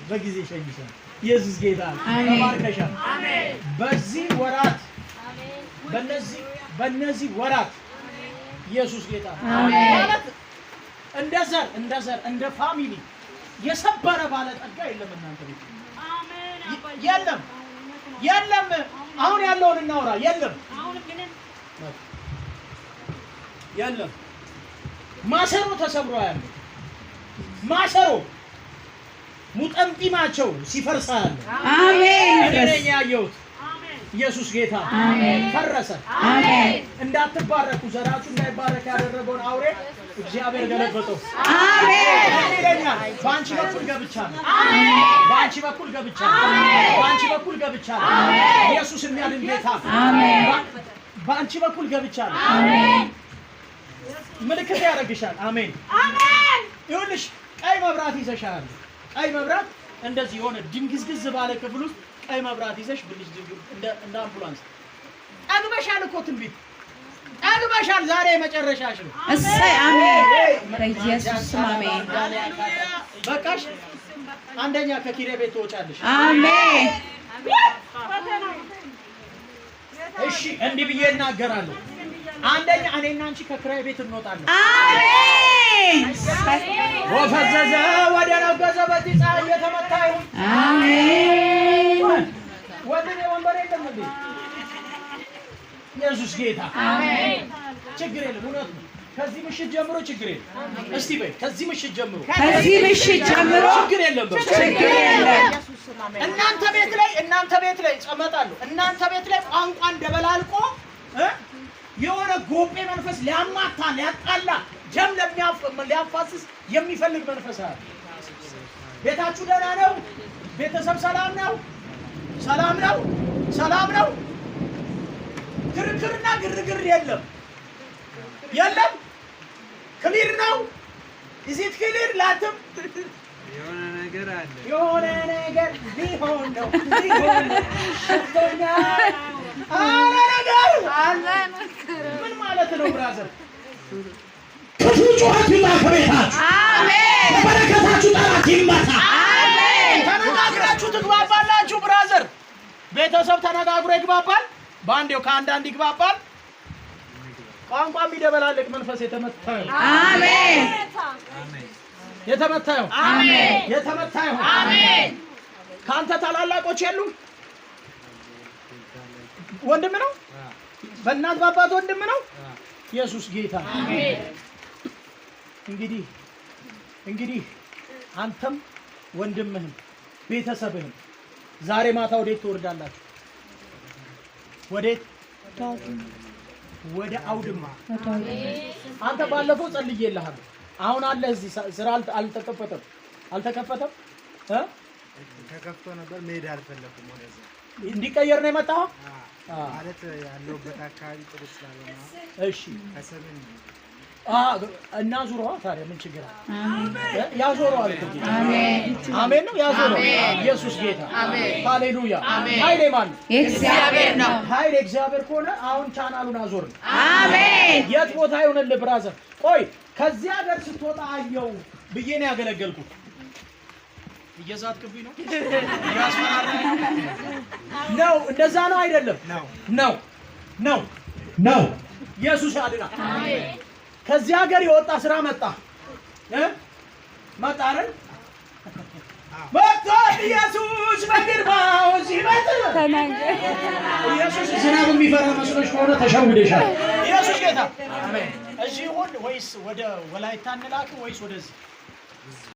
በጊዜ ሸኝሻል። ኢየሱስ ጌታ ተባርከሻል። አሜን። በዚህ ወራት በእነዚህ ወራት ኢየሱስ ጌታ ማለት እንደ ፋሚሊ የሰበረ ባለጠጋ የለም እናንተ ቤት። አሜን። የለም። አሁን ያለውን እናውራ። የለም። ማሰሮ ተሰብሮ ያለ ማሰሮ ሙጠምጢማቸው ሲፈርሳ ያለ አሜን። እኔ ያየሁት ኢየሱስ ጌታ ፈረሰ። አሜን። እንዳትባረኩ ዘራችሁ እንዳይባረክ ያደረገውን አውሬ እግዚአብሔር ገለበጠው። አሜን። ባንቺ በኩል ገብቻለሁ። አሜን። ባንቺ በኩል ገብቻለሁ። አሜን። ኢየሱስ የሚያድን ጌታ። አሜን። ባንቺ በኩል ገብቻለሁ። አሜን። ምልክት ያደርግሻል። አሜን። ይኸውልሽ ቀይ መብራት ይዘሻል። ቀይ መብራት እንደዚህ ሆነ ድንግዝግዝ ባለ ክፍል ውስጥ ቀይ መብራት ይዘሽ ብልሽ እንደ አምቡላንስ ጠግበሻል እኮ ትንቢት ጠግበሻል። ዛሬ መጨረሻሽ ነው። እሰይ አሜን። በኢየሱስ ስም አሜን። በቃሽ። አንደኛ ከኪራይ ቤት ትወጫለሽ። አሜን። እሺ እንዲህ ብዬ እናገራለሁ። አንደኛ እኔና አንቺ ከኪራይ ቤት እንወጣለን። አሜን። ወፈዘዘ ወደ ነገዘ በዚህ ፀሐይ እየተመታ ይሁን። አሜን። ወንድሜ ወንበር የለም እንዴ? ኢየሱስ ጌታ። አሜን። ችግር የለም። እውነት ነው። ከዚህ ምሽት ጀምሮ ችግር የለም። እስቲ በይ ከዚህ ምሽት ጀምሮ ችግር የለም። ችግር የለም። እናንተ ቤት ላይ ጸመጣለሁ። እናንተ ቤት ላይ ቋንቋ እንደበላልቆ የሆነ ጎጴ መንፈስ ሊያማታ ሊያጣላ ደም ሊያፋስስ የሚፈልግ መንፈስ አለ። ቤታችሁ ደህና ነው? ቤተሰብ ሰላም ነው? ሰላም ነው? ክርክርና ግርግር የለም። ክሊር ነው። እዚት ክሊር ላትም የሆነ ነገር አለ። የሆነ ነገር ቢሆን ነው ሽቶኛ ምን ማለት ነው ብራዘር? ክፉ ጩኸት ይውጣ ከቤታችሁ። አሜን። በረከታችሁ ጠላት ይመታ። አሜን። ተነጋግራችሁ ትግባባላችሁ ብራዘር። ቤተሰብ ተነጋግሮ ይግባባል። በአንዴው ከአንዳንድ ይግባባል። ቋንቋ የሚደበላልቅ መንፈስ የተመታው አሜን። የተመታው አሜን። ካንተ ታላላቆች የሉም? ወንድም ነው? በእናት በአባት ወንድም ነው? ኢየሱስ ጌታ። አሜን። እንግዲህ አንተም ወንድምህም ቤተሰብህም ዛሬ ማታ ወዴት ትወርዳላችሁ? ወዴት? ወደ አውድማ። አንተ ባለፈው ጸልዬልሃለሁ። አሁን አለ እዚህ ስራ አልተከፈተም። ተከፍቶ ነበር። መሄድ አልፈለኩም። ወደዛ እንዲቀየር ነው የመጣው ማለት ያለውበት አካባቢ ጥሩ ስላልሆነ። እሺ ከሰብን እና ዙሯ ታዲያ ምን ችግር አለ? ያዞረዋል እኮ ጌታ። አሜን ነው ያዞረው። ኢየሱስ ጌታ። ሃሌሉያ። ኃይሌ ማን ነው? እግዚአብሔር ነው። ኃይሌ እግዚአብሔር ከሆነ አሁን ቻናሉን አዞርን። አሜን። የት ቦታ ይሆንልህ ብራዘር? ቆይ ከዚያ ሀገር ስትወጣ አየው ብዬ ነው ያገለገልኩት። እየዛትክብኝ ነው? ያስፈራራኝ ነው። እንደዛ ነው አይደለም? ነው። ኢየሱስ ያድናል። አሜን። ከዚህ ሀገር የወጣ ስራ መጣ አይደል? መጣ ኢየሱስ በግርማው ሲመጣ ኢየሱስ ዝናብ የሚፈራ መስሎሽ ከሆነ ተሸውደሻል። ኢየሱስ ጌታ። አሜን። እዚህ ይሁን ወይስ ወደ ወላይታ እንላክ ወይስ ወደዚህ?